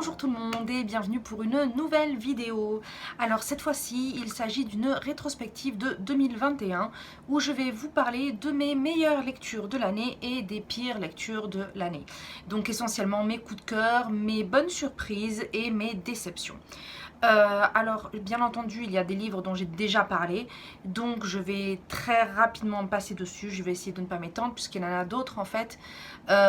Bonjour tout le monde et bienvenue pour une nouvelle vidéo. Alors cette fois-ci, il s'agit d'une rétrospective de 2021 où je vais vous parler de mes meilleures lectures de l'année et des pires lectures de l'année. Donc essentiellement mes coups de cœur, mes bonnes surprises et mes déceptions. Alors, bien entendu, il y a des livres dont j'ai déjà parlé, donc je vais très rapidement passer dessus. Je vais essayer de ne pas m'étendre, puisqu'il y en a d'autres en fait,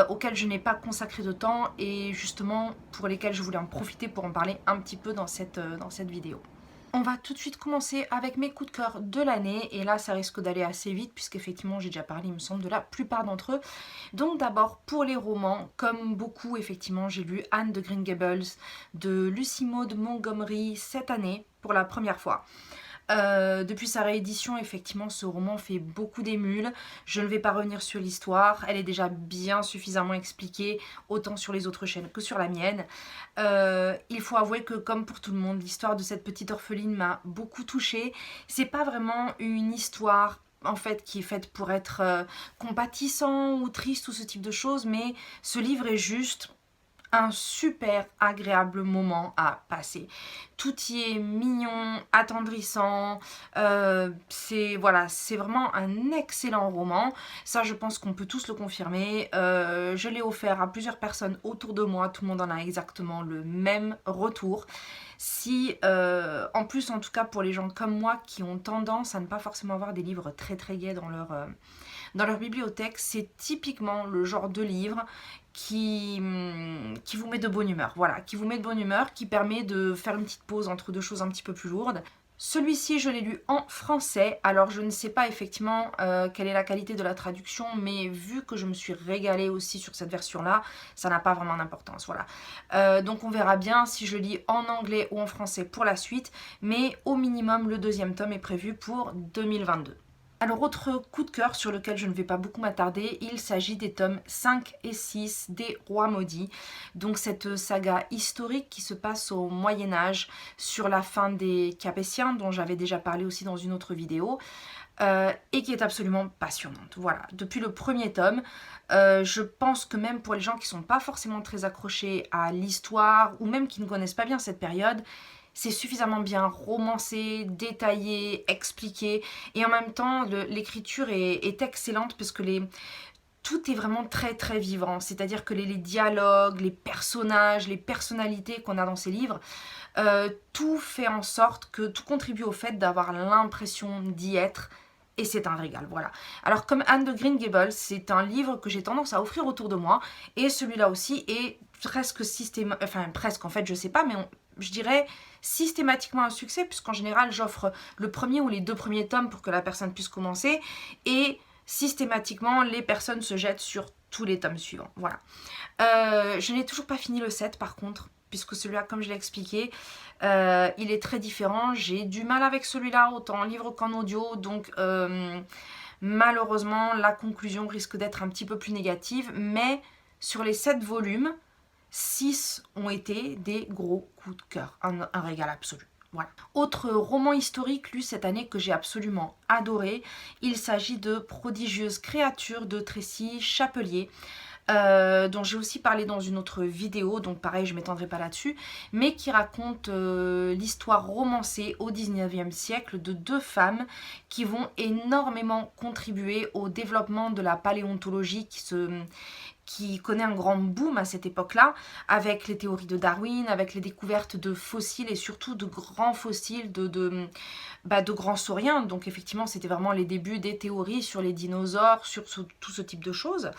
auxquels je n'ai pas consacré de temps et justement pour lesquels je voulais en profiter pour en parler un petit peu dans cette vidéo. On va tout de suite commencer avec mes coups de cœur de l'année et là ça risque d'aller assez vite puisqu'effectivement j'ai déjà parlé il me semble de la plupart d'entre eux. Donc d'abord pour les romans, comme beaucoup effectivement j'ai lu Anne de Green Gables de Lucy Maud Montgomery cette année pour la première fois. Depuis sa réédition, effectivement, ce roman fait beaucoup d'émules. Je ne vais pas revenir sur l'histoire, elle est déjà bien suffisamment expliquée, autant sur les autres chaînes que sur la mienne. Il faut avouer que, comme pour tout le monde, l'histoire de cette petite orpheline m'a beaucoup touchée. C'est pas vraiment une histoire en fait qui est faite pour être compatissant ou triste ou ce type de choses, mais ce livre est juste un super agréable moment à passer. Tout y est mignon, attendrissant, c'est voilà, c'est vraiment un excellent roman. Ça, je pense qu'on peut tous le confirmer. Je l'ai offert à plusieurs personnes autour de moi, tout le monde en a exactement le même retour. Si, en plus, en tout cas pour les gens comme moi qui ont tendance à ne pas forcément avoir des livres très très gais dans leur bibliothèque, c'est typiquement le genre de livre qui vous met de bonne humeur. Voilà, qui vous met de bonne humeur, qui permet de faire une petite pause entre deux choses un petit peu plus lourdes. Celui-ci, je l'ai lu en français, alors je ne sais pas effectivement quelle est la qualité de la traduction, mais vu que je me suis régalée aussi sur cette version-là, ça n'a pas vraiment d'importance, voilà. Donc on verra bien si je lis en anglais ou en français pour la suite, mais au minimum, le deuxième tome est prévu pour 2022. Alors autre coup de cœur sur lequel je ne vais pas beaucoup m'attarder, il s'agit des tomes 5 et 6 des Rois Maudits. Donc cette saga historique qui se passe au Moyen-Âge sur la fin des Capétiens, dont j'avais déjà parlé aussi dans une autre vidéo. Et qui est absolument passionnante. Voilà, depuis le premier tome, je pense que même pour les gens qui ne sont pas forcément très accrochés à l'histoire ou même qui ne connaissent pas bien cette période, c'est suffisamment bien romancé, détaillé, expliqué et en même temps l'écriture est excellente parce que tout est vraiment très très vivant, c'est-à-dire que les dialogues, les personnages, les personnalités qu'on a dans ces livres, tout fait en sorte que tout contribue au fait d'avoir l'impression d'y être. Et c'est un régal, voilà. Alors comme Anne de Green Gables, c'est un livre que j'ai tendance à offrir autour de moi. Et celui-là aussi est presque systématique, enfin presque en fait je sais pas, mais je dirais systématiquement un succès. Puisqu'en général j'offre le premier ou les deux premiers tomes pour que la personne puisse commencer. Et systématiquement les personnes se jettent sur tous les tomes suivants, voilà. Je n'ai toujours pas fini le 7 par contre, puisque celui-là, comme je l'ai expliqué, il est très différent. J'ai du mal avec celui-là, autant en livre qu'en audio, donc malheureusement, la conclusion risque d'être un petit peu plus négative, mais sur les 7 volumes, 6 ont été des gros coups de cœur, un régal absolu. Voilà. Autre roman historique lu cette année que j'ai absolument adoré, il s'agit de Prodigieuses créatures de Tracy Chapelier. Dont j'ai aussi parlé dans une autre vidéo, donc pareil je ne m'étendrai pas là-dessus, mais qui raconte l'histoire romancée au 19e siècle de deux femmes qui vont énormément contribuer au développement de la paléontologie qui connaît un grand boom à cette époque-là, avec les théories de Darwin, avec les découvertes de fossiles et surtout de grands fossiles de grands sauriens. Donc effectivement c'était vraiment les débuts des théories sur les dinosaures, sur tout ce type de choses.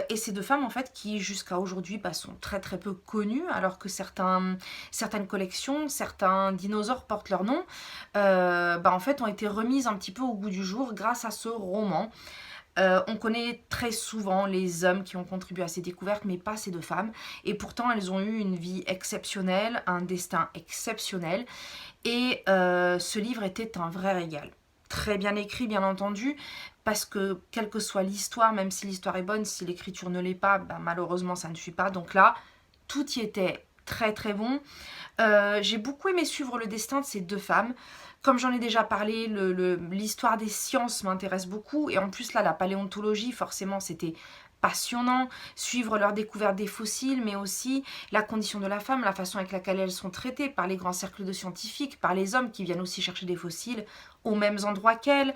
Et ces deux femmes en fait qui jusqu'à aujourd'hui sont très très peu connues, alors que certaines collections, certains dinosaures portent leur nom, en fait ont été remises un petit peu au goût du jour grâce à ce roman. On connaît très souvent les hommes qui ont contribué à ces découvertes, mais pas ces deux femmes. Et pourtant, elles ont eu une vie exceptionnelle, un destin exceptionnel. Et ce livre était un vrai régal. Très bien écrit, bien entendu, parce que quelle que soit l'histoire, même si l'histoire est bonne, si l'écriture ne l'est pas, malheureusement, ça ne suit pas. Donc là, tout y était très très bon. J'ai beaucoup aimé suivre le destin de ces deux femmes. Comme j'en ai déjà parlé, l'histoire des sciences m'intéresse beaucoup. Et en plus, là, la paléontologie, forcément, c'était passionnant, suivre leur découverte des fossiles, mais aussi la condition de la femme, la façon avec laquelle elles sont traitées par les grands cercles de scientifiques, par les hommes qui viennent aussi chercher des fossiles aux mêmes endroits qu'elles,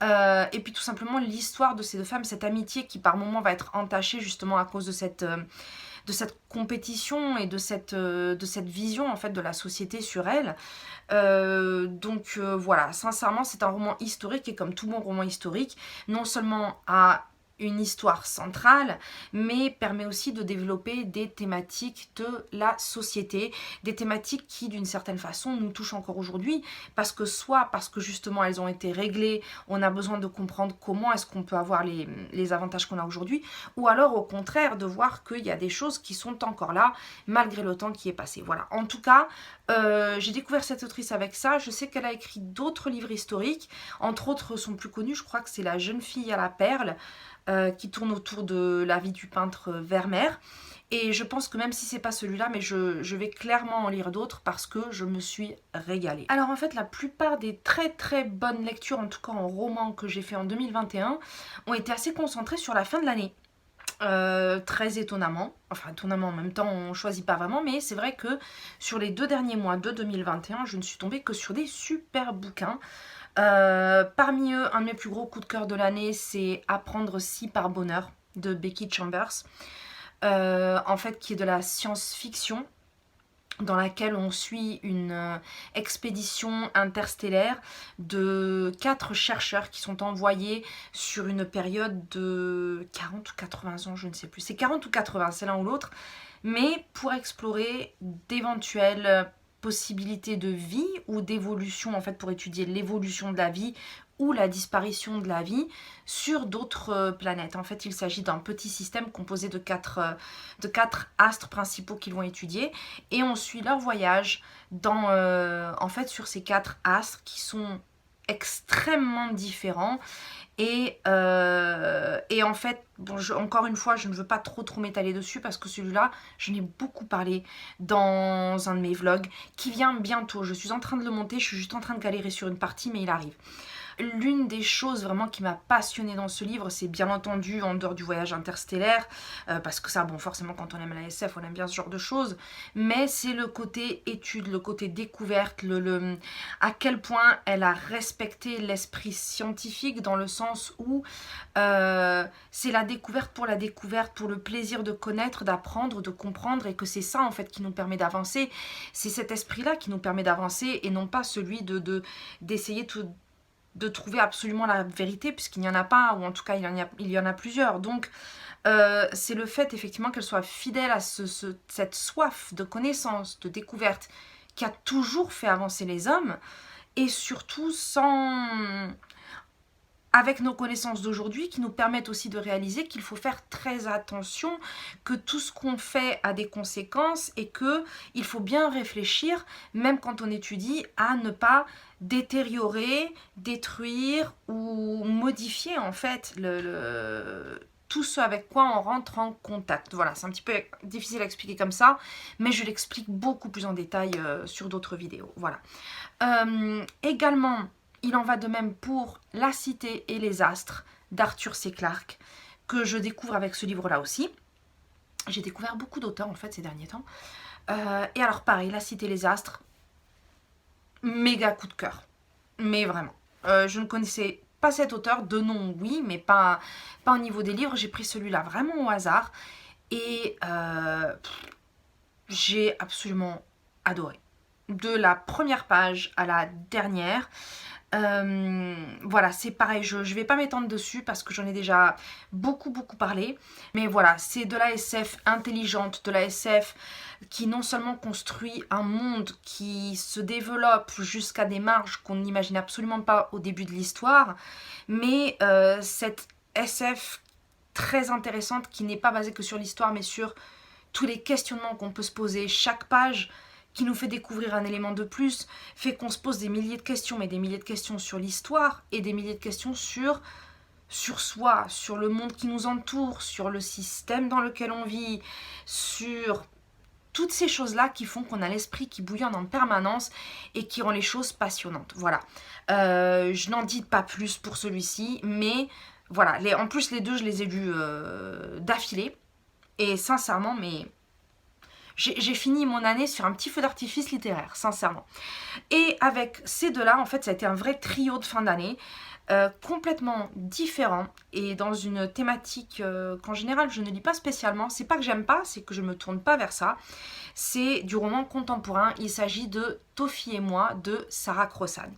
et puis tout simplement l'histoire de ces deux femmes, cette amitié qui par moments va être entachée justement à cause de cette compétition et de cette vision en fait de la société sur elle. Voilà, sincèrement c'est un roman historique et comme tout bon roman historique, non seulement a une histoire centrale, mais permet aussi de développer des thématiques de la société, des thématiques qui d'une certaine façon nous touchent encore aujourd'hui, parce que justement elles ont été réglées, on a besoin de comprendre comment est-ce qu'on peut avoir les avantages qu'on a aujourd'hui, ou alors au contraire de voir qu'il y a des choses qui sont encore là, malgré le temps qui est passé. Voilà, en tout cas, j'ai découvert cette autrice avec ça. Je sais qu'elle a écrit d'autres livres historiques, entre autres son plus connu, je crois que c'est La jeune fille à la perle, qui tourne autour de la vie du peintre Vermeer. Et je pense que même si c'est pas celui-là, mais je vais clairement en lire d'autres parce que je me suis régalée. Alors en fait, la plupart des très très bonnes lectures, en tout cas en roman que j'ai fait en 2021, ont été assez concentrées sur la fin de l'année. Très étonnamment, enfin étonnamment en même temps on choisit pas vraiment, mais c'est vrai que sur les 2 derniers mois de 2021, je ne suis tombée que sur des super bouquins. Parmi eux, un de mes plus gros coups de cœur de l'année, c'est Apprendre si par bonheur de Becky Chambers, en fait qui est de la science-fiction dans laquelle on suit une expédition interstellaire de 4 chercheurs qui sont envoyés sur une période de 40 ou 80 ans, je ne sais plus, c'est 40 ou 80, c'est l'un ou l'autre, mais pour explorer d'éventuelles possibilités de vie ou d'évolution, en fait pour étudier l'évolution de la vie ou la disparition de la vie sur d'autres planètes. En fait, il s'agit d'un petit système composé de quatre astres principaux qu'ils vont étudier et on suit leur voyage en fait, sur ces 4 astres qui sont extrêmement différents et en fait, bon, encore une fois, je ne veux pas trop m'étaler dessus parce que celui-là, je n'ai beaucoup parlé dans un de mes vlogs qui vient bientôt. Je suis en train de le monter, je suis juste en train de galérer sur une partie, mais il arrive. L'une des choses vraiment qui m'a passionnée dans ce livre, c'est bien entendu en dehors du voyage interstellaire, parce que ça, bon, forcément quand on aime la SF, on aime bien ce genre de choses, mais c'est le côté étude, le côté découverte, à quel point elle a respecté l'esprit scientifique dans le sens où c'est la découverte, pour le plaisir de connaître, d'apprendre, de comprendre, et que c'est ça en fait qui nous permet d'avancer. C'est cet esprit-là qui nous permet d'avancer et non pas celui d'essayer de trouver absolument la vérité, puisqu'il n'y en a pas, ou en tout cas il y en a plusieurs. Donc c'est le fait effectivement qu'elle soit fidèle à cette soif de connaissance, de découverte, qui a toujours fait avancer les hommes, et surtout avec nos connaissances d'aujourd'hui qui nous permettent aussi de réaliser qu'il faut faire très attention, que tout ce qu'on fait a des conséquences et qu'il faut bien réfléchir, même quand on étudie, à ne pas détériorer, détruire ou modifier en fait tout ce avec quoi on rentre en contact. Voilà, c'est un petit peu difficile à expliquer comme ça, mais je l'explique beaucoup plus en détail sur d'autres vidéos. Voilà. Également, il en va de même pour La Cité et les Astres d'Arthur C. Clarke, que je découvre avec ce livre-là aussi. J'ai découvert beaucoup d'auteurs en fait ces derniers temps. Et alors pareil, La Cité et les Astres, méga coup de cœur. Mais vraiment. Je ne connaissais pas cet auteur, de nom oui, mais pas au niveau des livres. J'ai pris celui-là vraiment au hasard. Et j'ai absolument adoré. De la première page à la dernière. Voilà, c'est pareil, je vais pas m'étendre dessus parce que j'en ai déjà beaucoup parlé, mais voilà, c'est de la SF intelligente, de la SF qui non seulement construit un monde qui se développe jusqu'à des marges qu'on n'imagine absolument pas au début de l'histoire, mais cette SF très intéressante qui n'est pas basée que sur l'histoire mais sur tous les questionnements qu'on peut se poser. Chaque page qui nous fait découvrir un élément de plus, fait qu'on se pose des milliers de questions, mais des milliers de questions sur l'histoire et des milliers de questions sur soi, sur le monde qui nous entoure, sur le système dans lequel on vit, sur toutes ces choses-là qui font qu'on a l'esprit qui bouillonne en permanence et qui rend les choses passionnantes. Voilà. Je n'en dis pas plus pour celui-ci, mais Voilà, en plus les deux je les ai lus d'affilée. Et sincèrement, mais j'ai fini mon année sur un petit feu d'artifice littéraire, sincèrement. Et avec ces deux-là, en fait, ça a été un vrai trio de fin d'année, complètement différent et dans une thématique qu'en général je ne lis pas spécialement. C'est pas que j'aime pas, c'est que je me tourne pas vers ça. C'est du roman contemporain. Il s'agit de Tofi et moi de Sarah Crossan.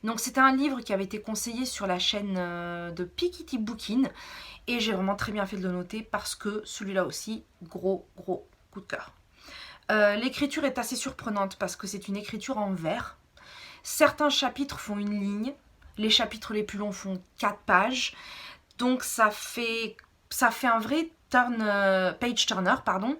Donc c'était un livre qui avait été conseillé sur la chaîne de Piketty Bookin et j'ai vraiment très bien fait de le noter parce que celui-là aussi, gros coup de cœur. L'écriture est assez surprenante parce que c'est une écriture en vers. Certains chapitres font une ligne, les chapitres les plus longs font 4 pages, donc ça fait un vrai page turner, pardon.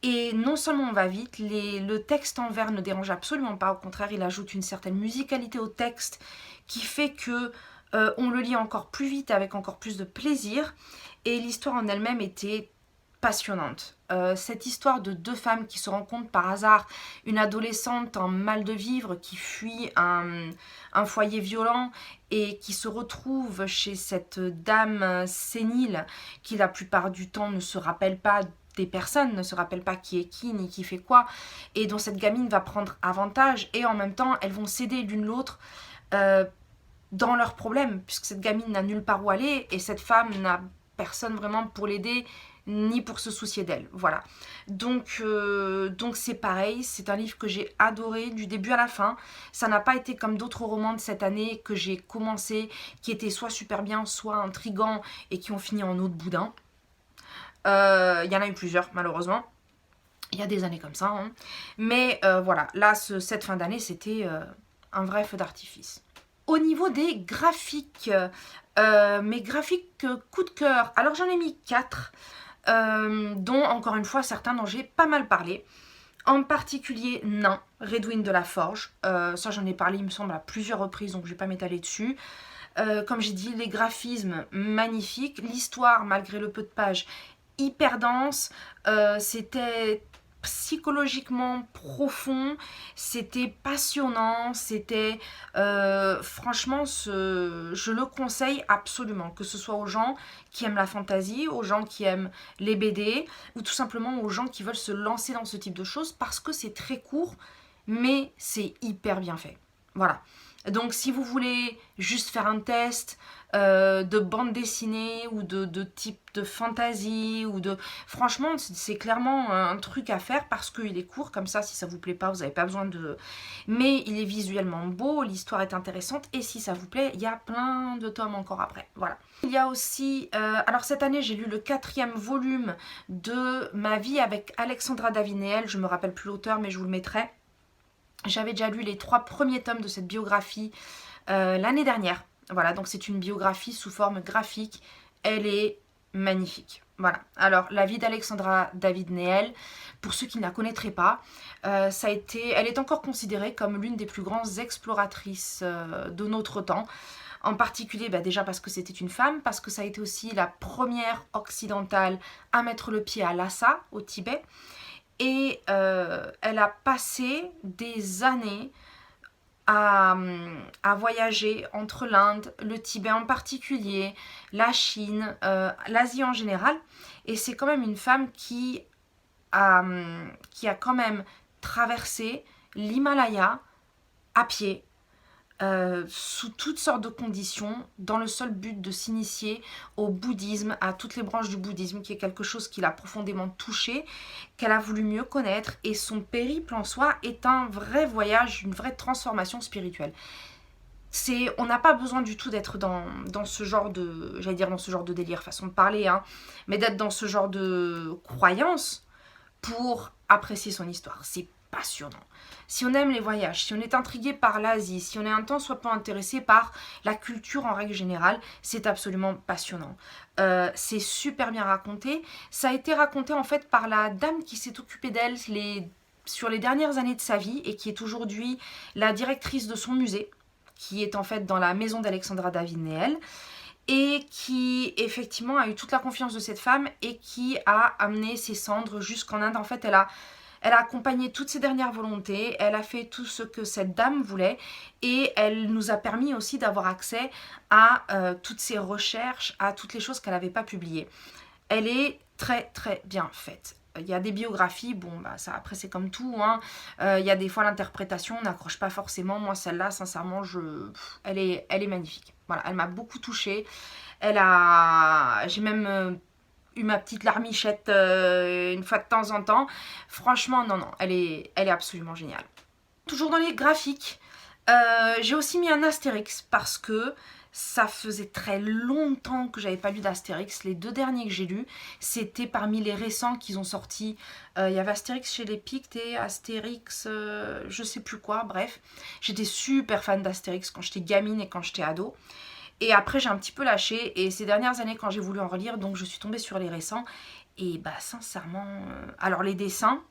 Et non seulement on va vite, le texte en vers ne dérange absolument pas, au contraire il ajoute une certaine musicalité au texte qui fait que on le lit encore plus vite avec encore plus de plaisir, et l'histoire en elle-même était passionnante. Cette histoire de deux femmes qui se rencontrent par hasard, une adolescente en mal de vivre qui fuit un foyer violent et qui se retrouve chez cette dame sénile qui la plupart du temps ne se rappelle pas des personnes, ne se rappelle pas qui est qui ni qui fait quoi, et dont cette gamine va prendre avantage, et en même temps elles vont s'aider l'une l'autre dans leurs problèmes, puisque cette gamine n'a nulle part où aller et cette femme n'a personne vraiment pour l'aider ni pour se soucier d'elle, voilà. Donc c'est pareil, c'est un livre que j'ai adoré du début à la fin. Ça n'a pas été comme d'autres romans de cette année que j'ai commencé, qui étaient soit super bien, soit intrigants et qui ont fini en eau de boudin. Il y en a eu plusieurs malheureusement, il y a des années comme ça, hein. Mais voilà, là cette fin d'année c'était un vrai feu d'artifice. Au niveau des graphiques, mes graphiques coup de cœur, alors j'en ai mis 4, dont encore une fois certains dont j'ai pas mal parlé. En particulier Nain, Redwin de la Forge, ça j'en ai parlé il me semble à plusieurs reprises, donc je vais pas m'étaler dessus. Comme j'ai dit, les graphismes magnifiques, l'histoire malgré le peu de pages hyper dense, c'était psychologiquement profond, c'était passionnant, c'était franchement je le conseille absolument, que ce soit aux gens qui aiment la fantasy, aux gens qui aiment les BD ou tout simplement aux gens qui veulent se lancer dans ce type de choses, parce que c'est très court mais c'est hyper bien fait, voilà. Donc si vous voulez juste faire un test de bande dessinée ou de type de fantasy ou de... Franchement, c'est clairement un truc à faire parce qu'il est court, comme ça si ça vous plaît pas, vous n'avez pas besoin de... Mais il est visuellement beau, l'histoire est intéressante et si ça vous plaît, il y a plein de tomes encore après, voilà. Il y a aussi... alors cette année, j'ai lu le 4e volume de Ma vie avec Alexandra David-Néel, je me rappelle plus l'auteur mais je vous le mettrai. J'avais déjà lu les 3 premiers tomes de cette biographie l'année dernière. Voilà, donc c'est une biographie sous forme graphique. Elle est magnifique. Voilà. Alors, la vie d'Alexandra David-Néel, pour ceux qui ne la connaîtraient pas, elle est encore considérée comme l'une des plus grandes exploratrices de notre temps. En particulier, déjà parce que c'était une femme, parce que ça a été aussi la première occidentale à mettre le pied à Lhasa, au Tibet. Et elle a passé des années à voyager entre l'Inde, le Tibet en particulier, la Chine, l'Asie en général. Et c'est quand même une femme qui a quand même traversé l'Himalaya à pied, sous toutes sortes de conditions, dans le seul but de s'initier au bouddhisme, à toutes les branches du bouddhisme, qui est quelque chose qui l'a profondément touchée, qu'elle a voulu mieux connaître, et son périple en soi est un vrai voyage, une vraie transformation spirituelle. On n'a pas besoin du tout d'être dans ce genre de, j'allais dire dans ce genre de délire, façon de parler, hein, mais d'être dans ce genre de croyance pour apprécier son histoire. C'est passionnant. Si on aime les voyages, si on est intrigué par l'Asie, si on est un tant soit peu intéressé par la culture en règle générale, c'est absolument passionnant. C'est super bien raconté. Ça a été raconté en fait par la dame qui s'est occupée d'elle sur les dernières années de sa vie et qui est aujourd'hui la directrice de son musée, qui est en fait dans la maison d'Alexandra David-Néel, et qui effectivement a eu toute la confiance de cette femme et qui a amené ses cendres jusqu'en Inde. En fait, elle a Elle a accompagné toutes ses dernières volontés, elle a fait tout ce que cette dame voulait et elle nous a permis aussi d'avoir accès à toutes ses recherches, à toutes les choses qu'elle n'avait pas publiées. Elle est très très bien faite. Il y a des biographies, bon bah ça après c'est comme tout, hein. Il y a des fois l'interprétation n'accroche pas forcément. Moi celle-là sincèrement elle est magnifique. Voilà, elle m'a beaucoup touchée. J'ai même eu ma petite larmichette une fois de temps en temps. Franchement non elle est absolument géniale. Toujours dans les graphiques, j'ai aussi mis un Astérix parce que ça faisait très longtemps que j'avais pas lu d'Astérix. Les 2 derniers que j'ai lus, c'était parmi les récents qu'ils ont sortis. Il y avait Astérix chez les Pictes et Astérix, je sais plus quoi, bref. J'étais super fan d'Astérix quand j'étais gamine et quand j'étais ado. Et après, j'ai un petit peu lâché. Et ces dernières années, quand j'ai voulu en relire, donc je suis tombée sur les récents. Et bah, sincèrement, alors les dessins,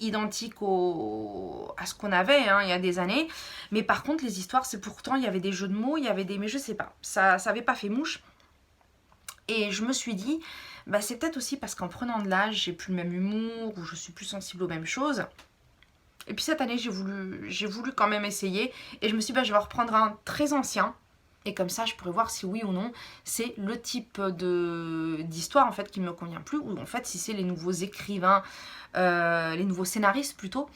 identique à ce qu'on avait il y a des années, mais par contre les histoires, c'est pourtant il y avait des jeux de mots, il y avait des, mais je sais pas, ça avait pas fait mouche. Et je me suis dit bah c'est peut-être aussi parce qu'en prenant de l'âge j'ai plus le même humour ou je suis plus sensible aux mêmes choses. Et puis cette année j'ai voulu quand même essayer et je me suis dit bah je vais reprendre un très ancien. Et comme ça, je pourrais voir si oui ou non, c'est le type d'histoire en fait qui me convient plus, ou en fait si c'est les nouveaux écrivains, les nouveaux scénaristes plutôt,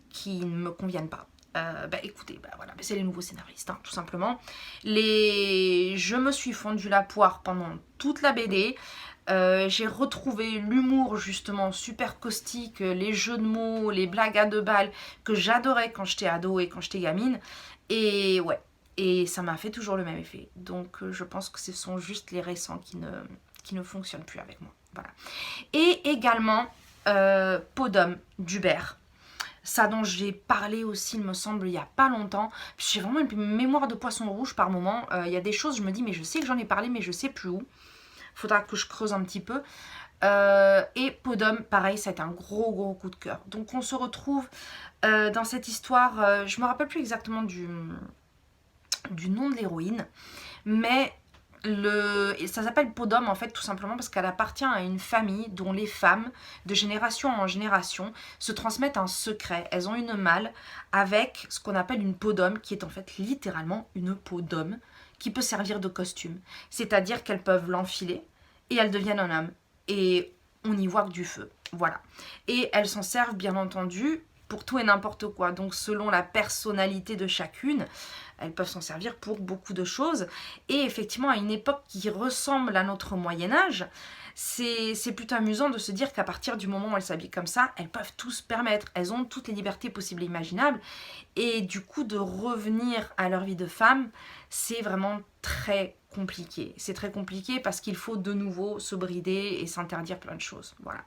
qui ne me conviennent pas. Bah écoutez, bah voilà, c'est les nouveaux scénaristes, hein, tout simplement. Je me suis fondue la poire pendant toute la BD. J'ai retrouvé l'humour justement super caustique, les jeux de mots, les blagues à 2 balles que j'adorais quand j'étais ado et quand j'étais gamine. Et ouais. Et ça m'a fait toujours le même effet. Donc je pense que ce sont juste les récents qui ne fonctionnent plus avec moi. Voilà. Et également Peau d'homme d'Hubert. Ça dont j'ai parlé aussi, il me semble, il n'y a pas longtemps. J'ai vraiment une mémoire de poisson rouge par moment. Il y a des choses, je me dis, mais je sais que j'en ai parlé, mais je sais plus où. Faudra que je creuse un petit peu. Et Peau d'homme, pareil, ça a été un gros coup de cœur. Donc on se retrouve dans cette histoire, je me rappelle plus exactement du nom de l'héroïne, mais ça s'appelle Peau d'homme en fait tout simplement parce qu'elle appartient à une famille dont les femmes de génération en génération se transmettent un secret. Elles ont une malle avec ce qu'on appelle une peau d'homme qui est en fait littéralement une peau d'homme qui peut servir de costume, c'est-à-dire qu'elles peuvent l'enfiler et elles deviennent un homme et on n'y voit que du feu, voilà. Et elles s'en servent bien entendu pour tout et n'importe quoi, donc selon la personnalité de chacune, elles peuvent s'en servir pour beaucoup de choses. Et effectivement, à une époque qui ressemble à notre Moyen-Âge, c'est plutôt amusant de se dire qu'à partir du moment où elles s'habillent comme ça, elles peuvent tout se permettre. Elles ont toutes les libertés possibles et imaginables. Et du coup, de revenir à leur vie de femme, c'est vraiment très compliqué. C'est très compliqué parce qu'il faut de nouveau se brider et s'interdire plein de choses. Voilà.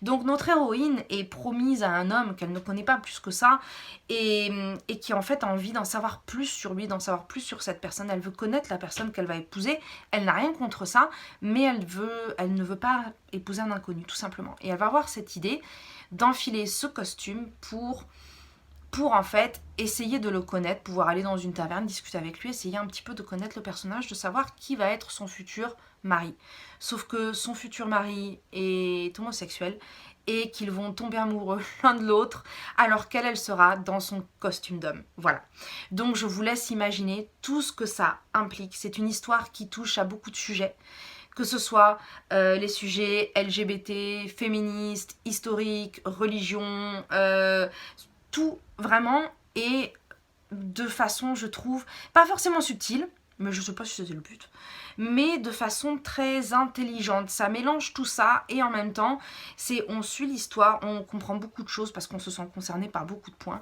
Donc notre héroïne est promise à un homme qu'elle ne connaît pas plus que ça et qui en fait a envie d'en savoir plus sur lui, d'en savoir plus sur cette personne. Elle veut connaître la personne qu'elle va épouser. Elle n'a rien contre ça, mais elle ne veut pas épouser un inconnu tout simplement. Et elle va avoir cette idée d'enfiler ce costume pour en fait essayer de le connaître, pouvoir aller dans une taverne, discuter avec lui, essayer un petit peu de connaître le personnage, de savoir qui va être son futur mari. Sauf que son futur mari est homosexuel et qu'ils vont tomber amoureux l'un de l'autre alors qu'elle, elle sera dans son costume d'homme. Voilà. Donc je vous laisse imaginer tout ce que ça implique. C'est une histoire qui touche à beaucoup de sujets, que ce soit les sujets LGBT, féministes, historiques, religion, tout vraiment, et de façon, je trouve, pas forcément subtile, mais je sais pas si c'était le but, mais de façon très intelligente. Ça mélange tout ça et en même temps, on suit l'histoire, on comprend beaucoup de choses parce qu'on se sent concerné par beaucoup de points.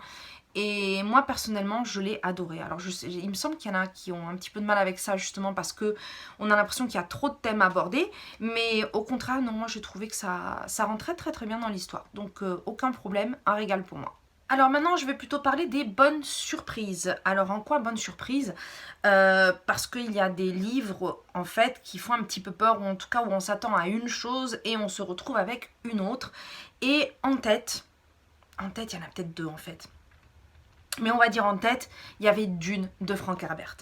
Et moi personnellement, je l'ai adoré. Alors il me semble qu'il y en a qui ont un petit peu de mal avec ça justement parce que on a l'impression qu'il y a trop de thèmes abordés, mais au contraire, non, moi j'ai trouvé que ça rentrait très bien dans l'histoire. Donc aucun problème, un régal pour moi. Alors maintenant, je vais plutôt parler des bonnes surprises. Alors en quoi bonne surprise parce qu'il y a des livres en fait qui font un petit peu peur, ou en tout cas où on s'attend à une chose et on se retrouve avec une autre. Et en tête, il y en a peut-être 2 en fait. Mais on va dire en tête, il y avait Dune de Frank Herbert.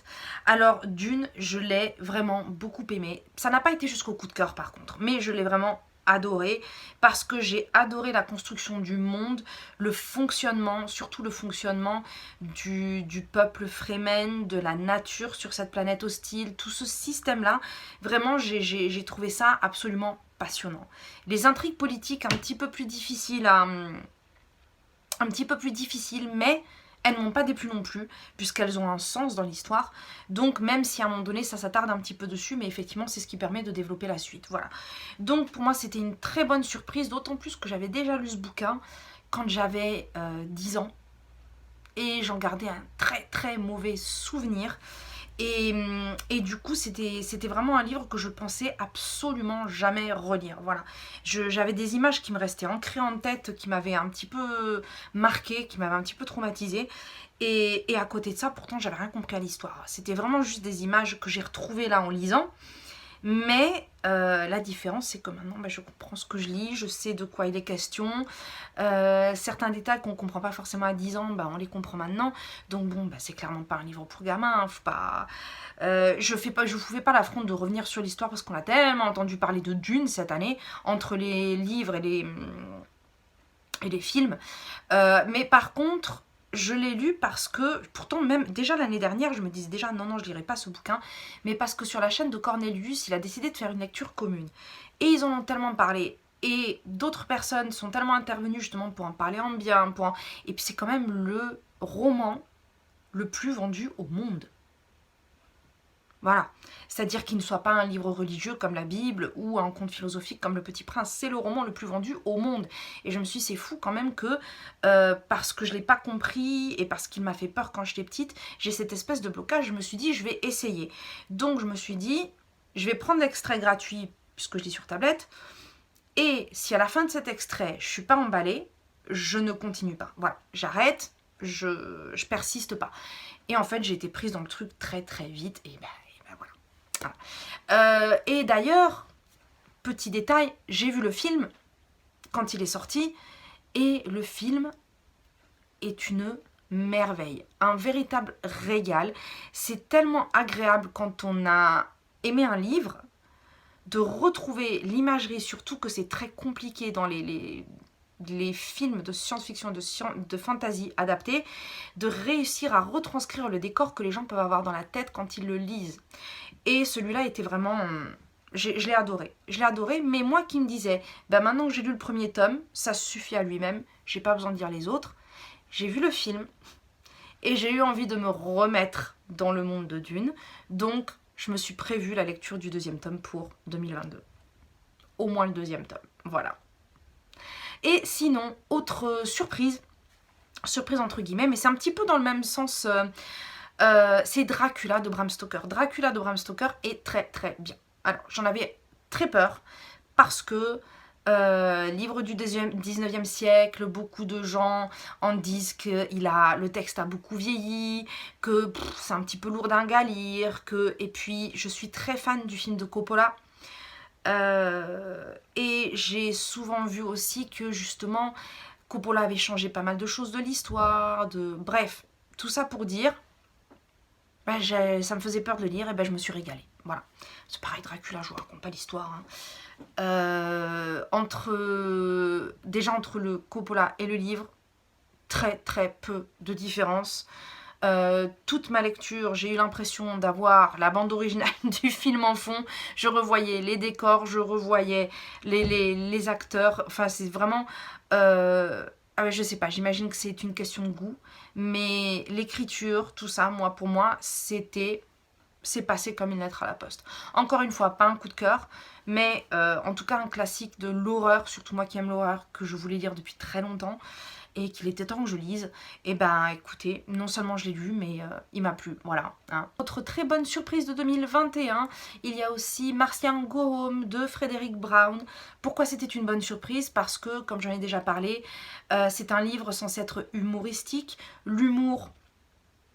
Alors Dune, je l'ai vraiment beaucoup aimé. Ça n'a pas été jusqu'au coup de cœur par contre, mais je l'ai vraiment adoré parce que j'ai adoré la construction du monde, le fonctionnement, surtout le fonctionnement du peuple Fremen, de la nature sur cette planète hostile, tout ce système-là. Vraiment, j'ai trouvé ça absolument passionnant. Les intrigues politiques un petit peu plus difficiles mais elles m'ont pas déplu non plus, puisqu'elles ont un sens dans l'histoire. Donc même si à un moment donné ça s'attarde un petit peu dessus, mais effectivement c'est ce qui permet de développer la suite. Voilà. Donc pour moi c'était une très bonne surprise, d'autant plus que j'avais déjà lu ce bouquin quand j'avais 10 ans. Et j'en gardais un très très mauvais souvenir. Et du coup, c'était vraiment un livre que je pensais absolument jamais relire. Voilà. J'avais des images qui me restaient ancrées en tête, qui m'avaient un petit peu marqué, qui m'avaient un petit peu traumatisée. Et à côté de ça, pourtant, j'avais rien compris à l'histoire. C'était vraiment juste des images que j'ai retrouvées là en lisant. Mais la différence, c'est que maintenant, je comprends ce que je lis, je sais de quoi il est question. Certains détails qu'on ne comprend pas forcément à 10 ans, on les comprend maintenant. Donc bon, c'est clairement pas un livre pour gamins. Hein, faut pas, je vous fais pas l'affront de revenir sur l'histoire parce qu'on a tellement entendu parler de Dune cette année, entre les livres et les films. Mais par contre, je l'ai lu parce que, pourtant même déjà l'année dernière, je me disais déjà non, je lirai pas ce bouquin, mais parce que sur la chaîne de Cornelius, il a décidé de faire une lecture commune. Et ils en ont tellement parlé, et d'autres personnes sont tellement intervenues justement pour en parler en bien, et puis c'est quand même le roman le plus vendu au monde. Voilà, c'est-à-dire qu'il ne soit pas un livre religieux comme la Bible ou un conte philosophique comme Le Petit Prince, c'est le roman le plus vendu au monde. Et je me suis dit, c'est fou quand même que, parce que je ne l'ai pas compris et parce qu'il m'a fait peur quand j'étais petite, j'ai cette espèce de blocage, je me suis dit, je vais essayer. Donc je me suis dit, je vais prendre l'extrait gratuit, puisque je lis sur tablette, et si à la fin de cet extrait, je ne suis pas emballée, je ne continue pas. Voilà, j'arrête, je persiste pas. Et en fait, j'ai été prise dans le truc très très vite, et voilà. Et d'ailleurs, petit détail, j'ai vu le film quand il est sorti et le film est une merveille, un véritable régal. C'est tellement agréable quand on a aimé un livre de retrouver l'imagerie, surtout que c'est très compliqué dans les films de science-fiction, de fantasy adaptés, de réussir à retranscrire le décor que les gens peuvent avoir dans la tête quand ils le lisent. Et celui-là était vraiment... Je l'ai adoré. Je l'ai adoré, mais moi qui me disais, maintenant que j'ai lu le premier tome, ça suffit à lui-même, j'ai pas besoin de lire les autres. J'ai vu le film et j'ai eu envie de me remettre dans le monde de Dune. Donc, je me suis prévu la lecture du deuxième tome pour 2022. Au moins le deuxième tome, voilà. Et sinon, autre surprise entre guillemets, mais c'est un petit peu dans le même sens... c'est Dracula de Bram Stoker. Dracula de Bram Stoker est très très bien. Alors j'en avais très peur parce que livre du 19e siècle, beaucoup de gens en disent que le texte a beaucoup vieilli, que c'est un petit peu lourdingue à lire, et puis je suis très fan du film de Coppola. Et j'ai souvent vu aussi que justement Coppola avait changé pas mal de choses de l'histoire, bref, tout ça pour dire... ça me faisait peur de le lire et je me suis régalée. Voilà. C'est pareil, Dracula, je vous raconte pas l'histoire. Hein. Entre le Coppola et le livre, très très peu de différence. Toute ma lecture, j'ai eu l'impression d'avoir la bande originale du film en fond. Je revoyais les décors, je revoyais les acteurs. Enfin, c'est vraiment... je sais pas, j'imagine que c'est une question de goût. Mais l'écriture, tout ça, pour moi, c'est passé comme une lettre à la poste. Encore une fois, pas un coup de cœur, mais en tout cas un classique de l'horreur, surtout moi qui aime l'horreur, que je voulais lire depuis très longtemps, et qu'il était temps que je lise. Et écoutez, non seulement je l'ai lu, mais il m'a plu, voilà. Hein. Autre très bonne surprise de 2021, il y a aussi Martian Go Home de Frédéric Brown. Pourquoi c'était une bonne surprise? Parce que, comme j'en ai déjà parlé, c'est un livre censé être humoristique. L'humour,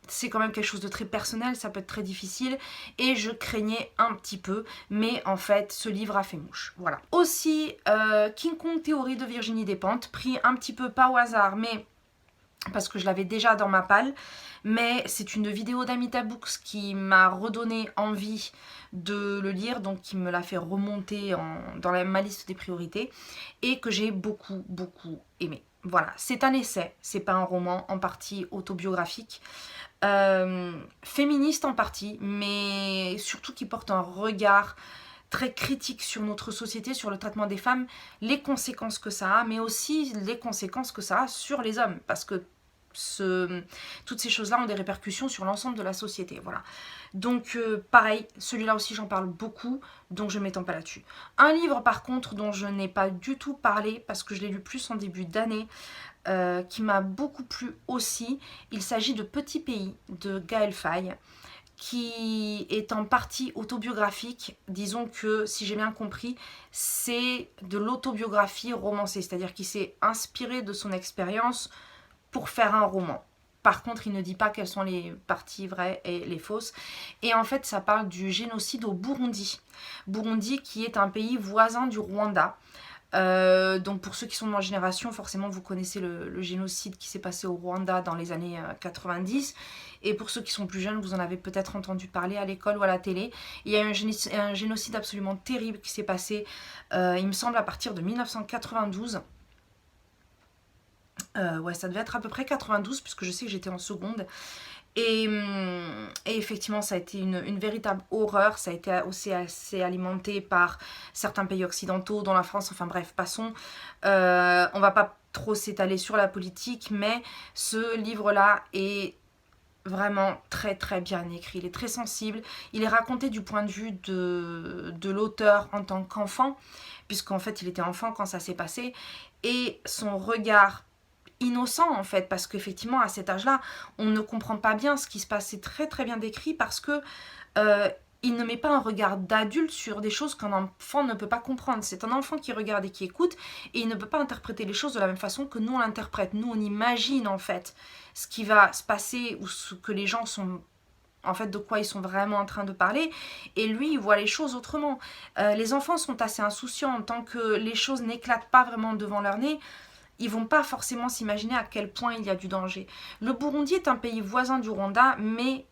c'est quand même quelque chose de très personnel, ça peut être très difficile, et je craignais un petit peu, mais en fait, ce livre a fait mouche, voilà. Aussi, King Kong Theory de Virginie Despentes, pris un petit peu pas au hasard, mais parce que je l'avais déjà dans ma palle, mais c'est une vidéo d'Amita Books qui m'a redonné envie de le lire, donc qui me l'a fait remonter dans ma liste des priorités, et que j'ai beaucoup aimé. Voilà, c'est un essai, c'est pas un roman, en partie autobiographique, féministe en partie, mais surtout qui porte un regard très critique sur notre société, sur le traitement des femmes, les conséquences que ça a, mais aussi les conséquences que ça a sur les hommes, parce que toutes ces choses-là ont des répercussions sur l'ensemble de la société. Voilà. Donc pareil, celui-là aussi j'en parle beaucoup, donc je ne m'étends pas là-dessus. Un livre par contre dont je n'ai pas du tout parlé, parce que je l'ai lu plus en début d'année, qui m'a beaucoup plu aussi, il s'agit de Petit Pays de Gaël Faye, qui est en partie autobiographique. Disons que, si j'ai bien compris, c'est de l'autobiographie romancée, c'est-à-dire qu'il s'est inspiré de son expérience pour faire un roman. Par contre, il ne dit pas quelles sont les parties vraies et les fausses. Et en fait, ça parle du génocide au Burundi. Burundi qui est un pays voisin du Rwanda. Donc pour ceux qui sont de ma génération, forcément vous connaissez le génocide qui s'est passé au Rwanda dans les années 90. Et pour ceux qui sont plus jeunes, vous en avez peut-être entendu parler à l'école ou à la télé. Il y a eu un génocide absolument terrible qui s'est passé, il me semble, à partir de 1992. Ouais, ça devait être à peu près 92 puisque je sais que j'étais en seconde. Et effectivement, ça a été une véritable horreur. Ça a été aussi assez alimenté par certains pays occidentaux, dont la France. Enfin bref, passons. On va pas trop s'étaler sur la politique, mais ce livre-là est vraiment très bien écrit. Il est très sensible. Il est raconté du point de vue de l'auteur en tant qu'enfant, puisqu'en fait, il était enfant quand ça s'est passé. Et son regard innocent en fait, parce qu'effectivement à cet âge là on ne comprend pas bien ce qui se passe. C'est très bien décrit parce que il ne met pas un regard d'adulte sur des choses qu'un enfant ne peut pas comprendre. C'est un enfant qui regarde et qui écoute, et il ne peut pas interpréter les choses de la même façon que nous on l'interprète. Nous on imagine en fait ce qui va se passer, ou ce que les gens sont, en fait, de quoi ils sont vraiment en train de parler, et lui il voit les choses autrement. Les enfants sont assez insouciants, tant que les choses n'éclatent pas vraiment devant leur nez, ils vont pas forcément s'imaginer à quel point il y a du danger. Le Burundi est un pays voisin du Rwanda, mais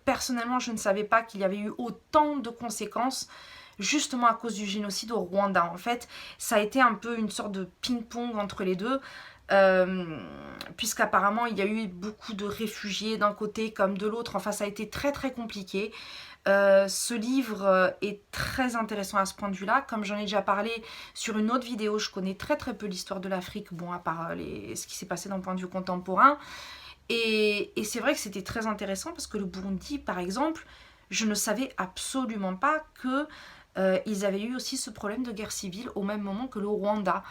personnellement, je ne savais pas qu'il y avait eu autant de conséquences justement à cause du génocide au Rwanda. En fait, ça a été un peu une sorte de ping-pong entre les deux, puisqu'apparemment, il y a eu beaucoup de réfugiés d'un côté comme de l'autre. Enfin, ça a été très compliqué. Ce livre est très intéressant à ce point de vue-là. Comme j'en ai déjà parlé sur une autre vidéo, je connais très peu l'histoire de l'Afrique, bon, à part ce qui s'est passé d'un point de vue contemporain. Et c'est vrai que c'était très intéressant parce que le Burundi, par exemple, je ne savais absolument pas que ils avaient eu aussi ce problème de guerre civile au même moment que le Rwanda.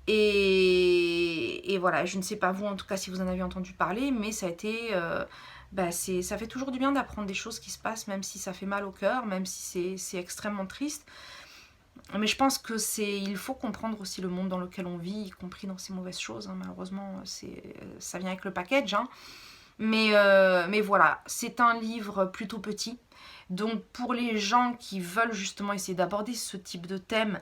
Et voilà, je ne sais pas vous en tout cas si vous en avez entendu parler, mais ça a été... ça fait toujours du bien d'apprendre des choses qui se passent, même si ça fait mal au cœur, même si c'est extrêmement triste. Mais je pense que il faut comprendre aussi le monde dans lequel on vit, y compris dans ces mauvaises choses. Hein. Malheureusement, ça vient avec le package. Hein. Mais voilà, c'est un livre plutôt petit. Donc pour les gens qui veulent justement essayer d'aborder ce type de thème,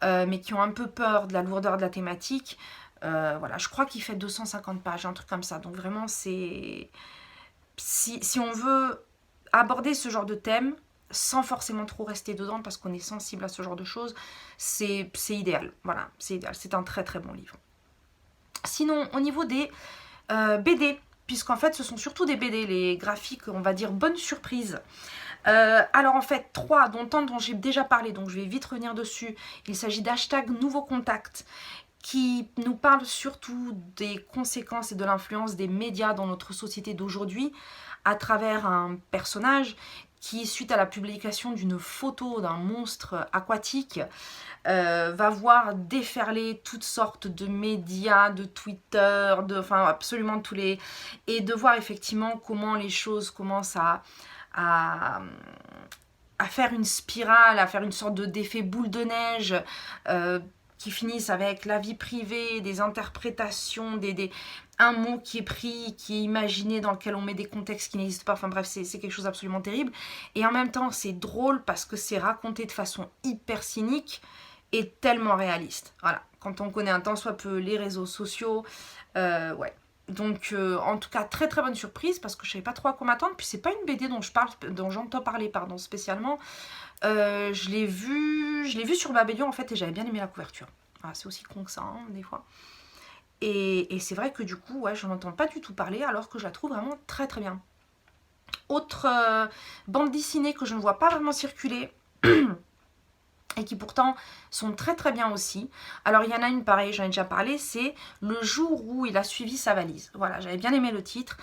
mais qui ont un peu peur de la lourdeur de la thématique, voilà, je crois qu'il fait 250 pages, un truc comme ça. Donc vraiment, c'est... Si on veut aborder ce genre de thème sans forcément trop rester dedans parce qu'on est sensible à ce genre de choses, c'est idéal. Voilà, c'est idéal. C'est un très bon livre. Sinon, au niveau des BD, puisqu'en fait ce sont surtout des BD, les graphiques, on va dire bonne surprise. Alors en fait, 3 dont j'ai déjà parlé, donc je vais vite revenir dessus. Il s'agit d'Hashtag Nouveau Contact, qui nous parle surtout des conséquences et de l'influence des médias dans notre société d'aujourd'hui, à travers un personnage qui, suite à la publication d'une photo d'un monstre aquatique, va voir déferler toutes sortes de médias, de Twitter, enfin absolument tous les... Et de voir effectivement comment les choses commencent à faire une spirale, à faire une sorte d'effet boule de neige, qui finissent avec la vie privée, des interprétations, un mot qui est pris, qui est imaginé, dans lequel on met des contextes qui n'existent pas. Enfin bref, c'est quelque chose d'absolument terrible. Et en même temps, c'est drôle parce que c'est raconté de façon hyper cynique et tellement réaliste. Voilà, quand on connaît un tant soit peu les réseaux sociaux, ouais. Donc en tout cas très très bonne surprise parce que je savais pas trop à quoi m'attendre. Puis c'est pas une BD dont j'entends parler pardon, spécialement. Je l'ai vu sur Babelio en fait et j'avais bien aimé la couverture. Voilà, c'est aussi con que ça hein, des fois. Et c'est vrai que du coup ouais, je n'en entends pas du tout parler alors que je la trouve vraiment très très bien. Autre bande dessinée que je ne vois pas vraiment circuler et qui pourtant sont très très bien aussi. Alors il y en a une pareille, j'en ai déjà parlé, c'est Le jour où il a suivi sa valise. Voilà, j'avais bien aimé le titre.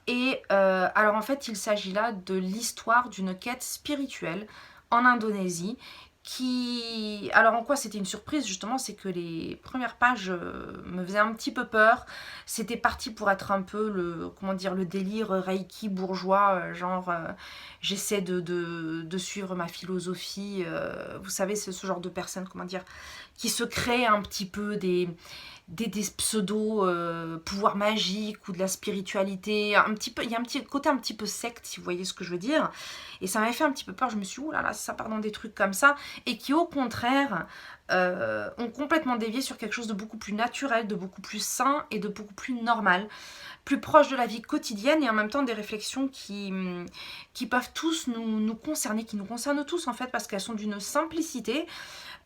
Et alors en fait il s'agit là de l'histoire d'une quête spirituelle en Indonésie qui... Alors en quoi c'était une surprise justement, c'est que les premières pages me faisaient un petit peu peur. C'était parti pour être un peu le, comment dire, le délire Reiki bourgeois, genre j'essaie de suivre ma philosophie. Vous savez, c'est ce genre de personnes, comment dire, qui se créent un petit peu des pseudo pouvoirs magiques ou de la spiritualité, un petit peu, il y a un petit côté un petit peu secte si vous voyez ce que je veux dire, et ça m'avait fait un petit peu peur. Je me suis dit oh là là, ça part dans des trucs comme ça, et qui au contraire ont complètement dévié sur quelque chose de beaucoup plus naturel, de beaucoup plus sain et de beaucoup plus normal, plus proche de la vie quotidienne, et en même temps des réflexions qui peuvent tous nous concerner, qui nous concernent tous en fait, parce qu'elles sont d'une simplicité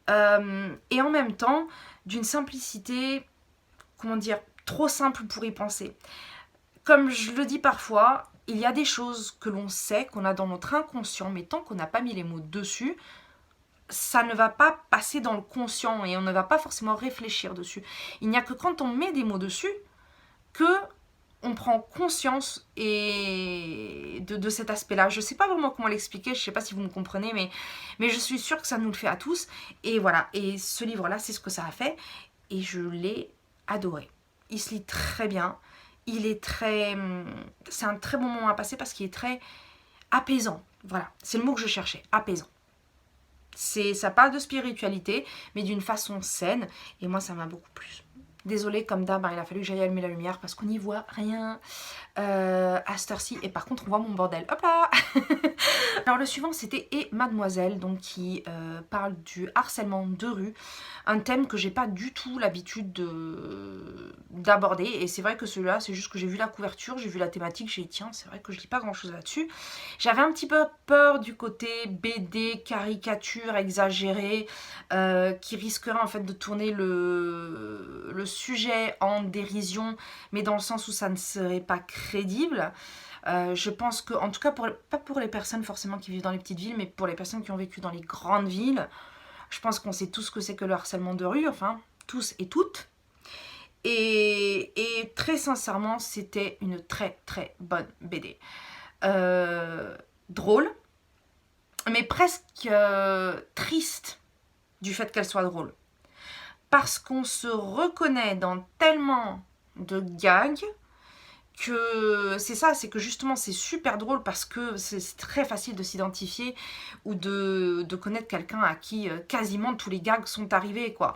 et en même temps d'une simplicité, comment dire, trop simple pour y penser. Comme je le dis parfois, il y a des choses que l'on sait, qu'on a dans notre inconscient, mais tant qu'on n'a pas mis les mots dessus, ça ne va pas passer dans le conscient et on ne va pas forcément réfléchir dessus. Il n'y a que quand on met des mots dessus que on prend conscience de cet aspect-là. Je ne sais pas vraiment comment l'expliquer, je ne sais pas si vous me comprenez, mais je suis sûre que ça nous le fait à tous. Et voilà, et ce livre-là, c'est ce que ça a fait. Et je l'ai adoré. Il se lit très bien. Il est très... C'est un très bon moment à passer parce qu'il est très apaisant. Voilà, c'est le mot que je cherchais, apaisant. Ça parle de spiritualité, mais d'une façon saine. Et moi, ça m'a beaucoup plu. Désolée, comme d'hab, il a fallu que j'aille allumer la lumière parce qu'on n'y voit rien à cette heure-ci. Et par contre, on voit mon bordel. Hop là. Alors le suivant, c'était Et Mademoiselle, donc qui parle du harcèlement de rue. Un thème que j'ai pas du tout l'habitude d'aborder. Et c'est vrai que celui-là, c'est juste que j'ai vu la couverture, j'ai vu la thématique, j'ai dit tiens, c'est vrai que je lis pas grand-chose là-dessus. J'avais un petit peu peur du côté BD, caricature, exagérée, qui risquerait en fait de tourner le sujet en dérision, mais dans le sens où ça ne serait pas crédible. Je pense que, en tout cas, pas pour les personnes forcément qui vivent dans les petites villes, mais pour les personnes qui ont vécu dans les grandes villes, je pense qu'on sait tous ce que c'est que le harcèlement de rue, enfin, tous et toutes. Et très sincèrement, c'était une très très bonne BD. Drôle, mais presque triste du fait qu'elle soit drôle. Parce qu'on se reconnaît dans tellement de gags que c'est ça, c'est que justement c'est super drôle parce que c'est très facile de s'identifier ou de connaître quelqu'un à qui quasiment tous les gags sont arrivés quoi.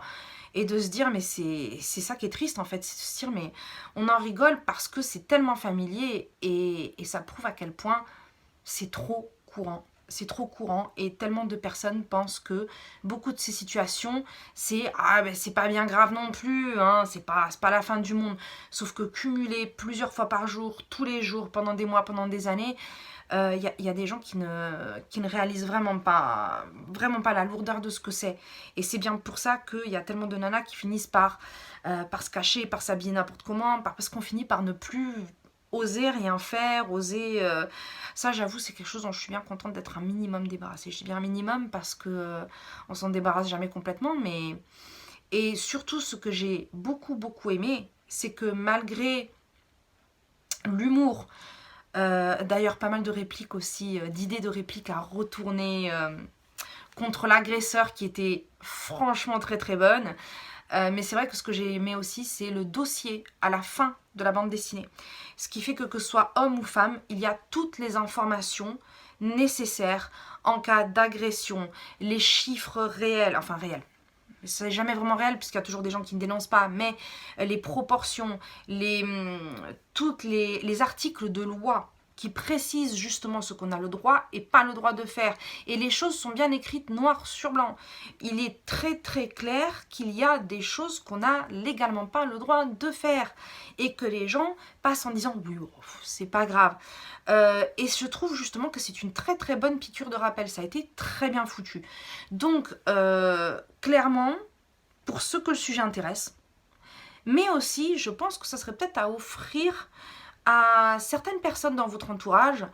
Et de se dire mais c'est ça qui est triste en fait, c'est de se dire mais on en rigole parce que c'est tellement familier et ça prouve à quel point c'est trop courant. C'est trop courant et tellement de personnes pensent que beaucoup de ces situations, c'est ah ben c'est pas bien grave non plus, hein, c'est pas la fin du monde. Sauf que cumuler plusieurs fois par jour, tous les jours, pendant des mois, pendant des années, y a des gens qui ne réalisent vraiment pas la lourdeur de ce que c'est. Et c'est bien pour ça qu'il y a tellement de nanas qui finissent par se cacher, par s'habiller n'importe comment, parce qu'on finit par ne plus oser rien faire, oser... Ça, j'avoue, c'est quelque chose dont je suis bien contente d'être un minimum débarrassée. Je dis bien un minimum parce que on s'en débarrasse jamais complètement, mais... Et surtout, ce que j'ai beaucoup, beaucoup aimé, c'est que malgré l'humour, d'ailleurs, pas mal de répliques aussi, d'idées de répliques à retourner contre l'agresseur qui était franchement très, très bonne. Mais c'est vrai que ce que j'ai aimé aussi, c'est le dossier à la fin de la bande dessinée. Ce qui fait que ce soit homme ou femme, il y a toutes les informations nécessaires en cas d'agression, les chiffres réels, enfin réels. C'est jamais vraiment réel puisqu'il y a toujours des gens qui ne dénoncent pas, mais les proportions, tous les articles de loi qui précise justement ce qu'on a le droit et pas le droit de faire. Et les choses sont bien écrites noir sur blanc. Il est très très clair qu'il y a des choses qu'on n'a légalement pas le droit de faire. Et que les gens passent en disant oui, oh, c'est pas grave. Et je trouve justement que c'est une très très bonne piqûre de rappel. Ça a été très bien foutu. Donc clairement, pour ceux que le sujet intéresse, mais aussi je pense que ça serait peut-être à offrir à certaines personnes dans votre entourage,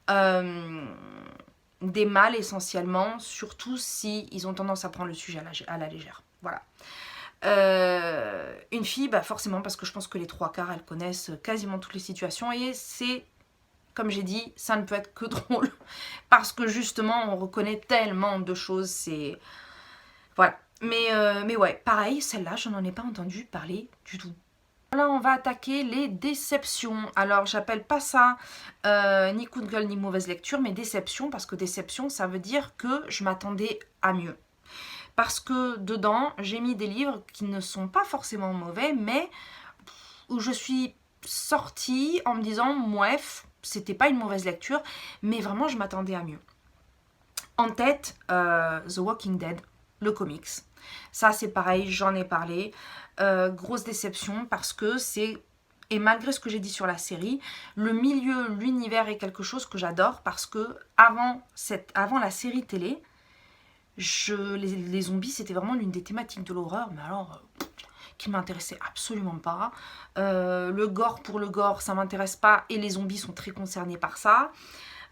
des mâles essentiellement, surtout si ils ont tendance à prendre le sujet à la légère. Voilà. Une fille, bah forcément, parce que je pense que les 3/4, elles connaissent quasiment toutes les situations, et c'est, comme j'ai dit, ça ne peut être que drôle, parce que justement, on reconnaît tellement de choses, c'est... Voilà. Mais ouais, pareil, celle-là, je n'en ai pas entendu parler du tout. Là, on va attaquer les déceptions. Alors, j'appelle pas ça ni coup de gueule ni mauvaise lecture, mais déception, parce que déception, ça veut dire que je m'attendais à mieux. Parce que dedans, j'ai mis des livres qui ne sont pas forcément mauvais, mais où je suis sortie en me disant, bref, c'était pas une mauvaise lecture, mais vraiment, je m'attendais à mieux. En tête, The Walking Dead, le comics. Ça, c'est pareil, j'en ai parlé. Grosse déception parce que c'est, et malgré ce que j'ai dit sur la série, le milieu, l'univers est quelque chose que j'adore parce que avant la série télé, les zombies, c'était vraiment l'une des thématiques de l'horreur, mais alors qui m'intéressait absolument pas. Le gore pour le gore, ça m'intéresse pas, et les zombies sont très concernés par ça.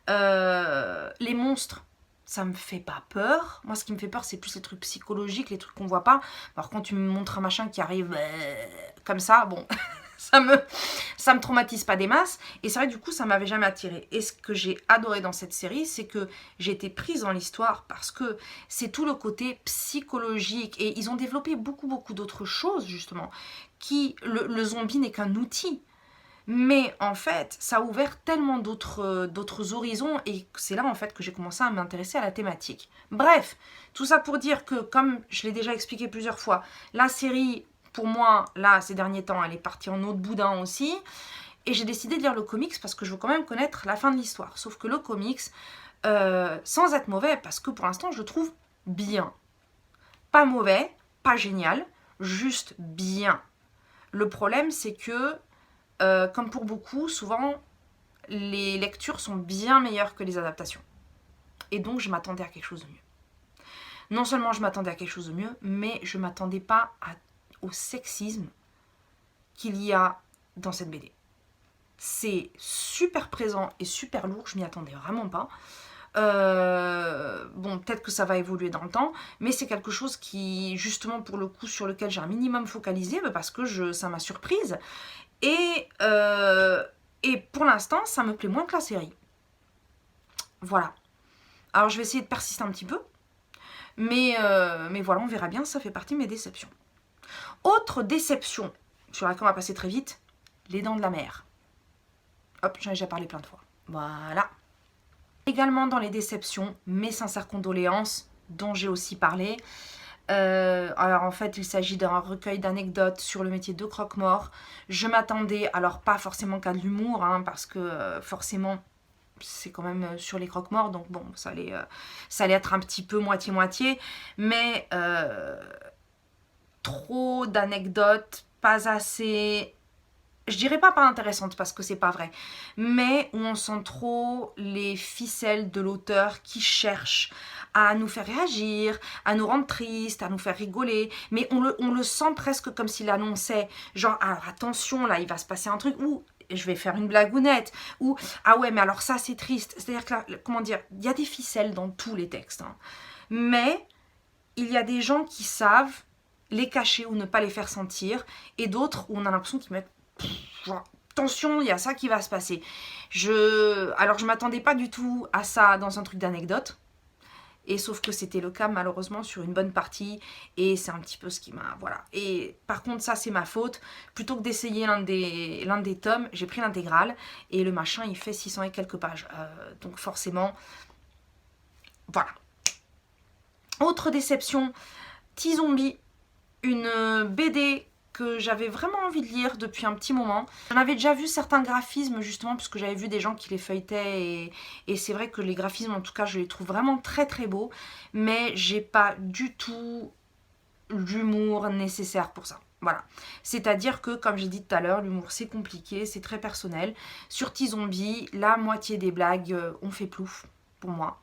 Les monstres, ça me fait pas peur. Moi, ce qui me fait peur, c'est plus les trucs psychologiques, les trucs qu'on voit pas. Par contre, tu me montres un machin qui arrive comme ça, bon, ça me traumatise pas des masses. Et c'est vrai, du coup, ça m'avait jamais attiré. Et ce que j'ai adoré dans cette série, c'est que j'ai été prise dans l'histoire parce que c'est tout le côté psychologique. Et ils ont développé beaucoup d'autres choses, justement. Le zombie n'est qu'un outil. Mais en fait, ça a ouvert tellement d'autres horizons, et c'est là en fait que j'ai commencé à m'intéresser à la thématique. Bref, tout ça pour dire que, comme je l'ai déjà expliqué plusieurs fois, la série, pour moi, là, ces derniers temps, elle est partie en eau de boudin aussi. Et j'ai décidé de lire le comics parce que je veux quand même connaître la fin de l'histoire. Sauf que le comics, sans être mauvais, parce que pour l'instant, je le trouve bien. Pas mauvais, pas génial, juste bien. Le problème, c'est que comme pour beaucoup, souvent, les lectures sont bien meilleures que les adaptations. Et donc, je m'attendais à quelque chose de mieux. Non seulement je m'attendais à quelque chose de mieux, mais je ne m'attendais pas au sexisme qu'il y a dans cette BD. C'est super présent et super lourd, je m'y attendais vraiment pas. Bon, peut-être que ça va évoluer dans le temps, mais c'est quelque chose qui, justement, pour le coup, sur lequel j'ai un minimum focalisé, parce que ça m'a surprise. Et pour l'instant, ça me plaît moins que la série. Voilà. Alors, je vais essayer de persister un petit peu. Mais voilà, on verra bien, ça fait partie de mes déceptions. Autre déception, sur laquelle on va passer très vite, Les Dents de la Mer. Hop, j'en ai déjà parlé plein de fois. Voilà. Également dans les déceptions, mes sincères condoléances, dont j'ai aussi parlé. Alors en fait il s'agit d'un recueil d'anecdotes sur le métier de croque-mort. Je m'attendais, alors pas forcément qu'à de l'humour, hein, parce que forcément c'est quand même sur les croque-morts, donc bon, ça allait être un petit peu moitié-moitié, mais trop d'anecdotes, pas assez... Je dirais pas intéressante parce que c'est pas vrai, mais où on sent trop les ficelles de l'auteur qui cherche à nous faire réagir, à nous rendre tristes, à nous faire rigoler, mais on le sent presque comme s'il annonçait, genre, alors attention, là, il va se passer un truc, ou je vais faire une blagounette, ou ah ouais, mais alors ça, c'est triste. C'est-à-dire que là, comment dire, il y a des ficelles dans tous les textes, hein. Mais il y a des gens qui savent les cacher ou ne pas les faire sentir, et d'autres où on a l'impression qu'ils mettent attention, il y a ça qui va se passer. Alors je m'attendais pas du tout à ça dans un truc d'anecdote, et sauf que c'était le cas malheureusement sur une bonne partie, et c'est un petit peu ce qui m'a... Voilà. Et par contre ça c'est ma faute, plutôt que d'essayer l'un des tomes, j'ai pris l'intégrale, et le machin il fait 600 et quelques pages, donc forcément, voilà. Autre déception, T-Zombie, une BD que j'avais vraiment envie de lire depuis un petit moment. J'en avais déjà vu certains graphismes justement puisque j'avais vu des gens qui les feuilletaient et c'est vrai que les graphismes en tout cas je les trouve vraiment très très beaux, mais j'ai pas du tout l'humour nécessaire pour ça. Voilà, c'est-à-dire que comme j'ai dit tout à l'heure, l'humour c'est compliqué, c'est très personnel. Sur T-Zombie, la moitié des blagues ont fait plouf pour moi.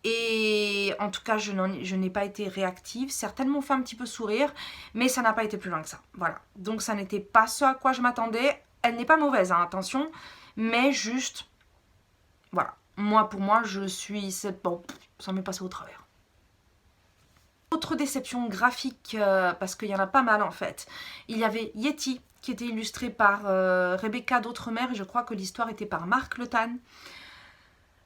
Et en tout cas, je n'ai pas été réactive. Certaines m'ont fait un petit peu sourire, mais ça n'a pas été plus loin que ça. Voilà, donc ça n'était pas ce à quoi je m'attendais. Elle n'est pas mauvaise, hein, attention, mais juste, voilà. Moi, pour moi, je suis... Bon, ça m'est passé au travers. Autre déception graphique, parce qu'il y en a pas mal en fait. Il y avait Yeti, qui était illustré par Rebecca d'Outremer, et je crois que l'histoire était par Marc Le Tan.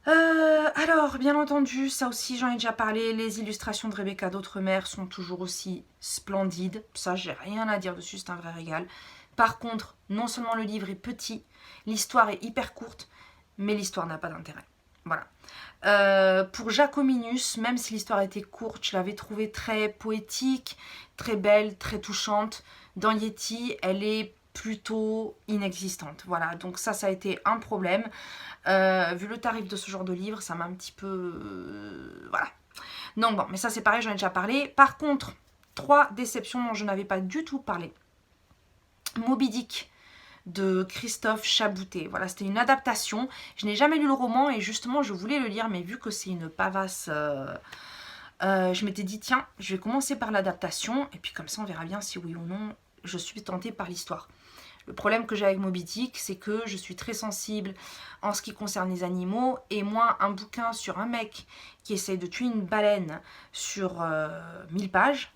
Alors, bien entendu, ça aussi j'en ai déjà parlé, les illustrations de Rebecca d'Outremer sont toujours aussi splendides. Ça, j'ai rien à dire dessus, c'est un vrai régal. Par contre, non seulement le livre est petit, l'histoire est hyper courte, mais l'histoire n'a pas d'intérêt. Voilà. Pour Jacominus, même si l'histoire était courte, je l'avais trouvée très poétique, très belle, très touchante. Dans Yeti, elle est plutôt inexistante. Voilà, donc ça a été un problème. Vu le tarif de ce genre de livre, ça m'a un petit peu... voilà. Donc bon, mais ça c'est pareil, j'en ai déjà parlé. Par contre, 3 déceptions dont je n'avais pas du tout parlé. Moby Dick de Christophe Chaboutet. Voilà, c'était une adaptation. Je n'ai jamais lu le roman et justement je voulais le lire, mais vu que c'est une pavasse, je m'étais dit tiens, je vais commencer par l'adaptation et puis comme ça on verra bien si oui ou non je suis tentée par l'histoire. Le problème que j'ai avec Moby Dick, c'est que je suis très sensible en ce qui concerne les animaux et moi, un bouquin sur un mec qui essaye de tuer une baleine sur 1000 pages,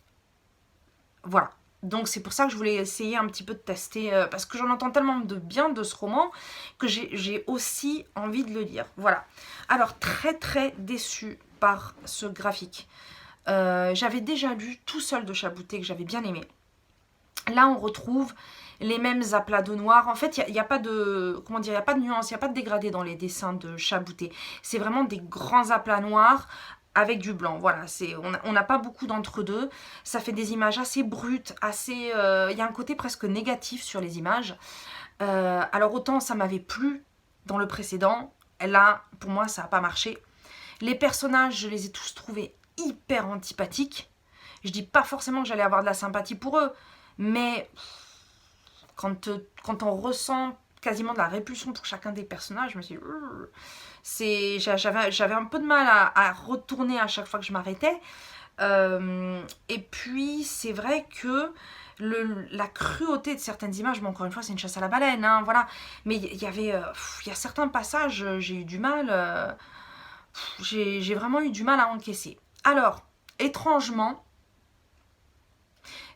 voilà. Donc c'est pour ça que je voulais essayer un petit peu de tester, parce que j'en entends tellement de bien de ce roman que j'ai aussi envie de le lire. Voilà. Alors très très déçue par ce graphique. J'avais déjà lu Tout seul de Chaboutet que j'avais bien aimé. Là on retrouve les mêmes aplats de noir. En fait, il n'y a pas de, comment dire, il n'y a pas de nuance, il n'y a pas de dégradé dans les dessins de Chaboutet. C'est vraiment des grands aplats noirs avec du blanc. Voilà, on n'a pas beaucoup d'entre-deux. Ça fait des images assez brutes, assez... il y a un côté presque négatif sur les images. Alors autant ça m'avait plu dans le précédent, là, pour moi, ça n'a pas marché. Les personnages, je les ai tous trouvés hyper antipathiques. Je dis pas forcément que j'allais avoir de la sympathie pour eux, mais quand on ressent quasiment de la répulsion pour chacun des personnages, je me suis dit, j'avais un peu de mal à retourner à chaque fois que je m'arrêtais. Et puis c'est vrai que la cruauté de certaines images, mais encore une fois c'est une chasse à la baleine, hein, voilà. Mais il y a certains passages, j'ai eu du mal, j'ai vraiment eu du mal à encaisser. Alors, étrangement,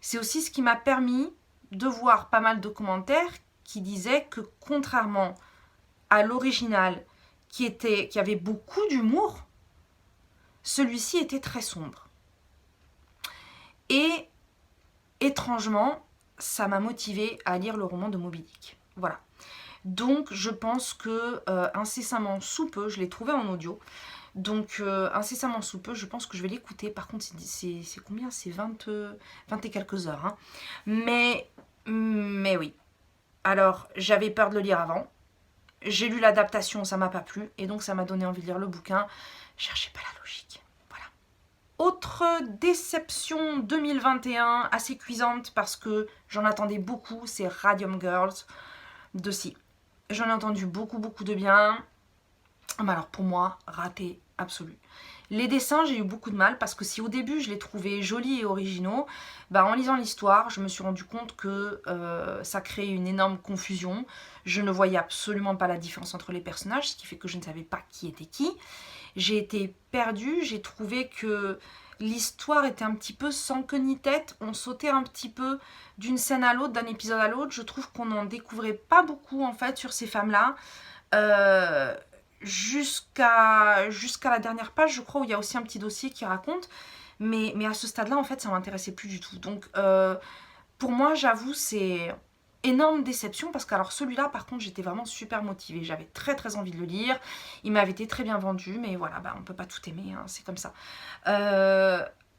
c'est aussi ce qui m'a permis de voir pas mal de commentaires qui disaient que contrairement à l'original qui avait beaucoup d'humour, celui-ci était très sombre. Et étrangement, ça m'a motivée à lire le roman de Moby Dick. Voilà. Donc je pense que incessamment sous peu, je l'ai trouvé en audio. Donc incessamment sous peu, je pense que je vais l'écouter. Par contre, c'est combien? C'est 20 et quelques heures. Hein. Mais oui. Alors, j'avais peur de le lire avant. J'ai lu l'adaptation, ça m'a pas plu. Et donc, ça m'a donné envie de lire le bouquin. Cherchez pas la logique. Voilà. Autre déception 2021, assez cuisante parce que j'en attendais beaucoup, c'est Radium Girls de Si. J'en ai entendu beaucoup de bien. Mais alors, pour moi, raté absolu. Les dessins, j'ai eu beaucoup de mal parce que si au début je les trouvais jolis et originaux, bah en lisant l'histoire, je me suis rendu compte que ça créait une énorme confusion. Je ne voyais absolument pas la différence entre les personnages, ce qui fait que je ne savais pas qui était qui. J'ai été perdue, j'ai trouvé que l'histoire était un petit peu sans queue ni tête. On sautait un petit peu d'une scène à l'autre, d'un épisode à l'autre. Je trouve qu'on n'en découvrait pas beaucoup en fait sur ces femmes-là. Jusqu'à la dernière page, je crois, où il y a aussi un petit dossier qui raconte. Mais à ce stade-là, en fait, ça ne m'intéressait plus du tout. Donc, pour moi, j'avoue, c'est énorme déception. Parce que, alors, celui-là, par contre, j'étais vraiment super motivée. J'avais très envie de le lire. Il m'avait été très bien vendu. Mais voilà, bah, on ne peut pas tout aimer, hein, c'est comme ça.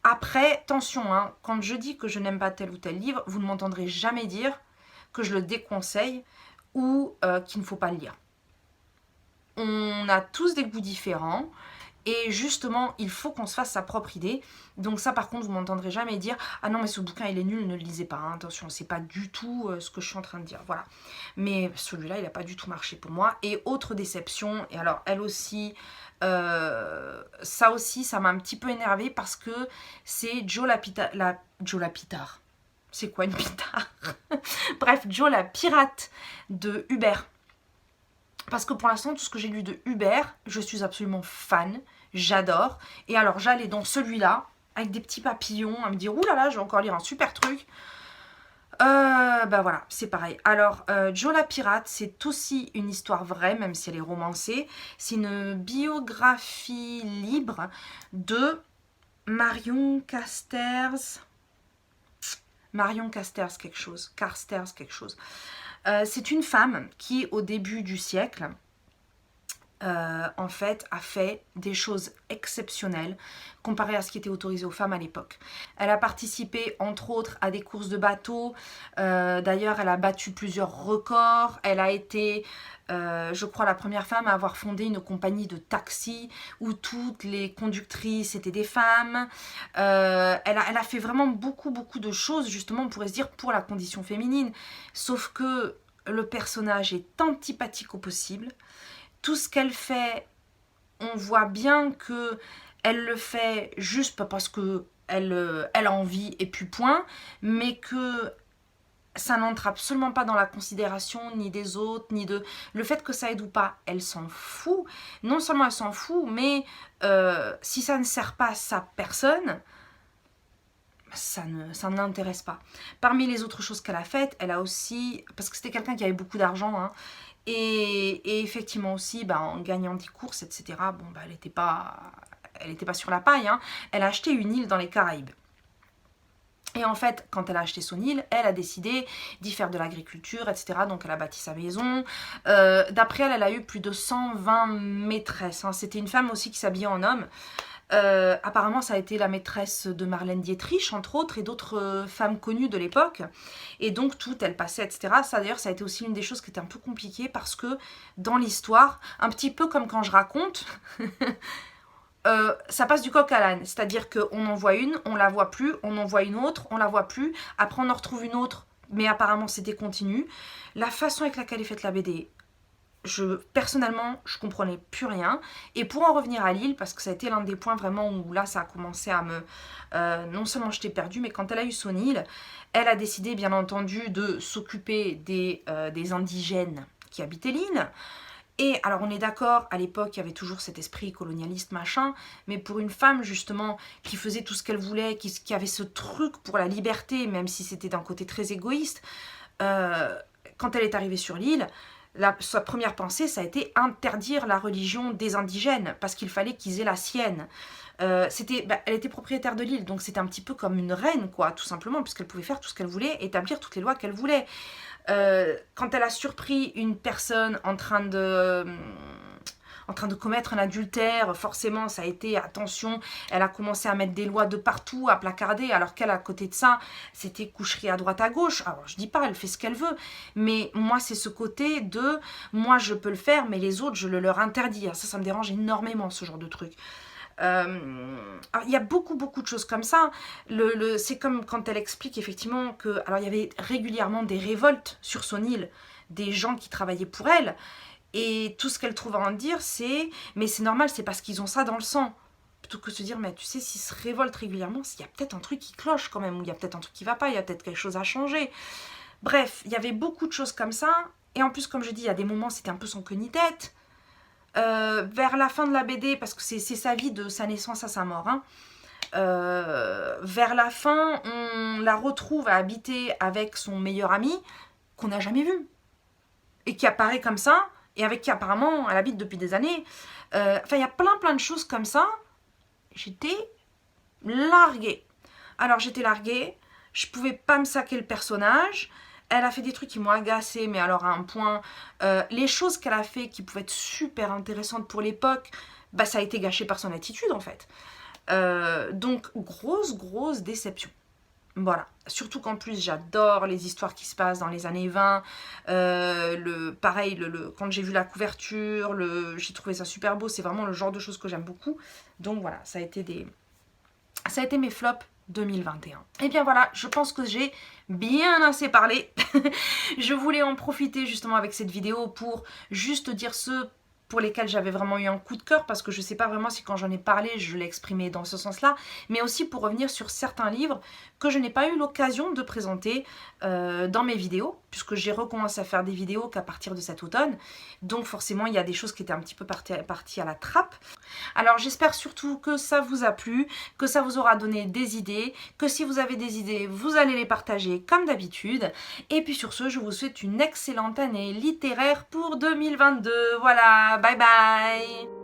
Après, attention, hein, quand je dis que je n'aime pas tel ou tel livre, vous ne m'entendrez jamais dire que je le déconseille ou qu'il ne faut pas le lire. On a tous des goûts différents. Et justement, il faut qu'on se fasse sa propre idée. Donc ça, par contre, vous m'entendrez jamais dire « Ah non, mais ce bouquin, il est nul, ne le lisez pas. Hein. Attention, c'est pas du tout ce que je suis en train de dire. » Voilà. Mais celui-là, il n'a pas du tout marché pour moi. Et autre déception, et alors elle aussi, ça aussi, ça m'a un petit peu énervée parce que c'est Joe Joe la Pitard. C'est quoi une pitard? Bref, Joe la pirate de Hubert. Parce que pour l'instant, tout ce que j'ai lu de Hubert, je suis absolument fan, j'adore. Et alors, j'allais dans celui-là, avec des petits papillons, à me dire, ouh là là, je vais encore lire un super truc. Bah voilà, c'est pareil. Alors, Joe la pirate, c'est aussi une histoire vraie, même si elle est romancée. C'est une biographie libre de Marion Carstairs. Marion Carstairs quelque chose. Carstairs quelque chose. C'est une femme qui, au début du siècle, en fait, a fait des choses exceptionnelles comparé à ce qui était autorisé aux femmes à l'époque. Elle a participé, entre autres, à des courses de bateaux. D'ailleurs, elle a battu plusieurs records. Elle a été, je crois, la première femme à avoir fondé une compagnie de taxi où toutes les conductrices étaient des femmes. Elle a fait vraiment beaucoup de choses, justement, on pourrait se dire, pour la condition féminine. Sauf que le personnage est antipathique au possible. Tout ce qu'elle fait, on voit bien que elle le fait juste parce que elle a envie et puis point, mais que ça n'entre absolument pas dans la considération ni des autres, ni de le fait que ça aide ou pas. Elle s'en fout. Non seulement elle s'en fout, mais si ça ne sert pas à sa personne, ça ne l'intéresse pas. Parmi les autres choses qu'elle a faites, elle a aussi, parce que c'était quelqu'un qui avait beaucoup d'argent, hein, et effectivement aussi, bah, en gagnant des courses, etc., bon, bah, elle n'était pas sur la paille. Hein. Elle a acheté une île dans les Caraïbes. Et en fait, quand elle a acheté son île, elle a décidé d'y faire de l'agriculture, etc. Donc elle a bâti sa maison. D'après elle, elle a eu plus de 120 maîtresses. Hein. C'était une femme aussi qui s'habillait en homme. Apparemment, ça a été la maîtresse de Marlène Dietrich, entre autres, et d'autres femmes connues de l'époque. Et donc, tout, elle passait, etc. Ça, d'ailleurs, ça a été aussi une des choses qui était un peu compliquée parce que dans l'histoire, un petit peu comme quand je raconte, ça passe du coq à l'âne. C'est-à-dire qu'on en voit une, on la voit plus, on en voit une autre, on la voit plus. Après, on en retrouve une autre, mais apparemment, c'était continu. La façon avec laquelle est faite la BD, personnellement, je comprenais plus rien. Et pour en revenir à Lille, parce que ça a été l'un des points vraiment où là, ça a commencé à me... non seulement j'étais perdue, mais quand elle a eu son île, elle a décidé, bien entendu, de s'occuper des indigènes qui habitaient l'île. Et alors on est d'accord, à l'époque, il y avait toujours cet esprit colonialiste, machin, mais pour une femme, justement, qui faisait tout ce qu'elle voulait, qui avait ce truc pour la liberté, même si c'était d'un côté très égoïste, quand elle est arrivée sur l'île, sa première pensée, ça a été interdire la religion des indigènes, parce qu'il fallait qu'ils aient la sienne. Elle était propriétaire de l'île, donc c'était un petit peu comme une reine, quoi, tout simplement, puisqu'elle pouvait faire tout ce qu'elle voulait, établir toutes les lois qu'elle voulait. Quand elle a surpris une personne en train de commettre un adultère, forcément ça a été attention, elle a commencé à mettre des lois de partout, à placarder, alors qu'elle, à côté de ça, c'était coucherie à droite à gauche. Alors je dis pas, elle fait ce qu'elle veut, mais moi c'est ce côté de, moi je peux le faire, mais les autres je le leur interdis. Ça me dérange énormément, ce genre de truc. Il y a beaucoup de choses comme ça. C'est comme quand elle explique effectivement que, alors il y avait régulièrement des révoltes sur son île, des gens qui travaillaient pour elle, et tout ce qu'elle trouve à en dire, c'est mais c'est normal, c'est parce qu'ils ont ça dans le sang. Plutôt que de se dire, mais tu sais, s'ils se révoltent régulièrement, il y a peut-être un truc qui cloche quand même, ou il y a peut-être un truc qui va pas, il y a peut-être quelque chose à changer. Bref, il y avait beaucoup de choses comme ça, et en plus, comme je dis, il y a des moments, c'était un peu sans queue ni tête. Vers la fin de la BD, parce que c'est sa vie de sa naissance à sa mort, hein, vers la fin, on la retrouve à habiter avec son meilleur ami, qu'on n'a jamais vu, et qui apparaît comme ça, et avec qui apparemment elle habite depuis des années. Enfin, il y a plein de choses comme ça. J'étais larguée. Alors, j'étais larguée, je pouvais pas me saquer le personnage. Elle a fait des trucs qui m'ont agacée, mais alors à un point. Les choses qu'elle a fait qui pouvaient être super intéressantes pour l'époque, bah, ça a été gâché par son attitude, en fait. Donc grosse déception. Voilà, surtout qu'en plus j'adore les histoires qui se passent dans les années 20, pareil, quand j'ai vu la couverture, j'ai trouvé ça super beau, c'est vraiment le genre de choses que j'aime beaucoup. Donc voilà, ça a été mes flops 2021. Et bien voilà, je pense que j'ai bien assez parlé. Je voulais en profiter justement avec cette vidéo pour juste dire ceux pour lesquels j'avais vraiment eu un coup de cœur, parce que je sais pas vraiment si quand j'en ai parlé je l'ai exprimé dans ce sens-là, mais aussi pour revenir sur certains livres que je n'ai pas eu l'occasion de présenter dans mes vidéos, puisque j'ai recommencé à faire des vidéos qu'à partir de cet automne, donc forcément il y a des choses qui étaient un petit peu parties à la trappe. Alors j'espère surtout que ça vous a plu, que ça vous aura donné des idées, que si vous avez des idées, vous allez les partager comme d'habitude. Et puis sur ce, je vous souhaite une excellente année littéraire pour 2022. Voilà, bye bye!